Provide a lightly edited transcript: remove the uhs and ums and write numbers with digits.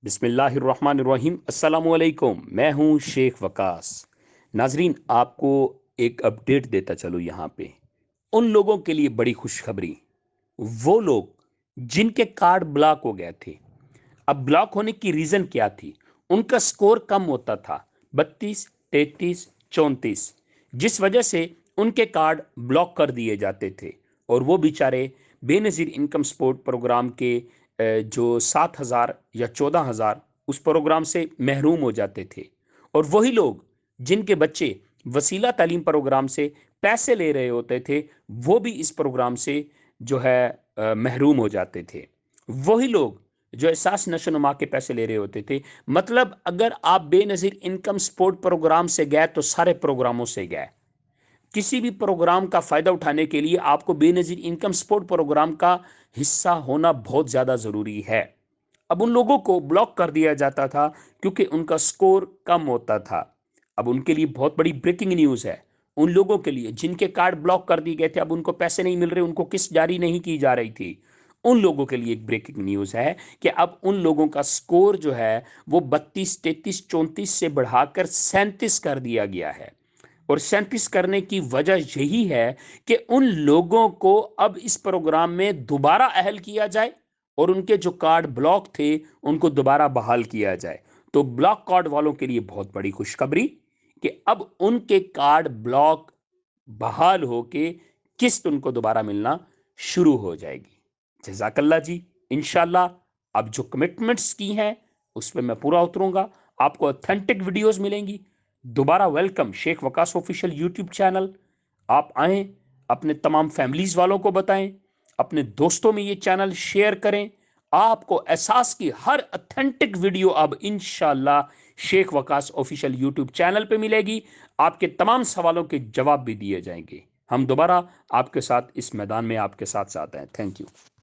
بسم اللہ الرحمن الرحیم۔ السلام علیکم، میں ہوں شیخ وقاص۔ ناظرین، آپ کو ایک اپڈیٹ دیتا چلو یہاں پہ ان لوگوں کے لیے بڑی خوشخبری۔ وہ لوگ جن کے کارڈ بلاک ہو گئے تھے، اب بلاک ہونے کی ریزن کیا تھی؟ ان کا سکور کم ہوتا تھا، 32 33 34، جس وجہ سے ان کے کارڈ بلاک کر دیے جاتے تھے اور وہ بیچارے بے نظیر انکم سپورٹ پروگرام کے جو 7,000 یا 14,000 اس پروگرام سے محروم ہو جاتے تھے۔ اور وہی لوگ جن کے بچے وسیلہ تعلیم پروگرام سے پیسے لے رہے ہوتے تھے، وہ بھی اس پروگرام سے جو ہے محروم ہو جاتے تھے۔ وہی لوگ جو احساس نشو نما کے پیسے لے رہے ہوتے تھے، مطلب اگر آپ بے نظیر انکم سپورٹ پروگرام سے گئے تو سارے پروگراموں سے گئے۔ کسی بھی پروگرام کا فائدہ اٹھانے کے لیے آپ کو بے نظیر انکم سپورٹ پروگرام کا حصہ ہونا بہت زیادہ ضروری ہے۔ اب ان لوگوں کو بلاک کر دیا جاتا تھا کیونکہ ان کا سکور کم ہوتا تھا۔ اب ان کے لیے بہت بڑی بریکنگ نیوز ہے۔ ان لوگوں کے لیے جن کے کارڈ بلاک کر دیے گئے تھے، اب ان کو پیسے نہیں مل رہے، ان کو قسط جاری نہیں کی جا رہی تھی، ان لوگوں کے لیے ایک بریکنگ نیوز ہے کہ اب ان لوگوں کا سکور جو ہے وہ 32 33 34 سے بڑھا کر 37 کر دیا گیا ہے۔ اور 37 کرنے کی وجہ یہی ہے کہ ان لوگوں کو اب اس پروگرام میں دوبارہ اہل کیا جائے اور ان کے جو کارڈ بلاک تھے ان کو دوبارہ بحال کیا جائے۔ تو بلاک کارڈ والوں کے لیے بہت بڑی خوشخبری کہ اب ان کے کارڈ بلاک بحال ہو کے قسط ان کو دوبارہ ملنا شروع ہو جائے گی۔ جزاک اللہ جی۔ انشاءاللہ اب جو کمٹمنٹس کی ہیں اس پہ میں پورا اتروں گا، آپ کو اتھینٹک ویڈیوز ملیں گی۔ دوبارہ ویلکم شیخ وقاص آفیشیل یوٹیوب چینل۔ آپ آئیں، اپنے تمام فیملیز والوں کو بتائیں، اپنے دوستوں میں یہ چینل شیئر کریں۔ آپ کو احساس کی ہر اتھینٹک ویڈیو اب انشاءاللہ شیخ وقاص آفیشیل یوٹیوب چینل پہ ملے گی۔ آپ کے تمام سوالوں کے جواب بھی دیے جائیں گے۔ ہم دوبارہ آپ کے ساتھ اس میدان میں آپ کے ساتھ ہیں۔ Thank you.